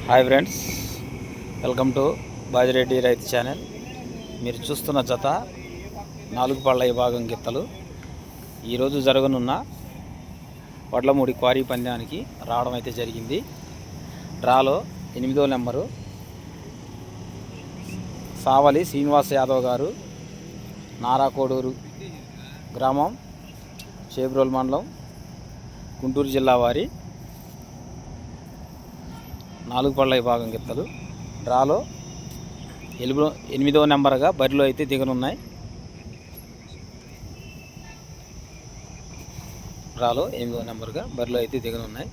Hi friends, welcome to Bajireddy రైతు channel. మీరు చూస్తున్న జత 4 పళ్ళ విభాగం గిత్తలు ఈరోజు జరగనున్న వడ్లమూడి క్వారీ పందానికి రావడం అయితే జరిగింది. డ్రాలో 8వ నెంబరు సావలి శ్రీనివాస్ యాదవ్ గారు, నారాకోడూరు గ్రామం, చేబ్రోల్ మండలం, గుంటూరు జిల్లా వారి 4 పళ్ళ విభాగం గిత్తలు డ్రాలో 8వ నెంబర్గా బరిలో అయితే దిగనున్నాయి. డ్రాలో 8వ నెంబర్గా బరిలో అయితే దిగనున్నాయి.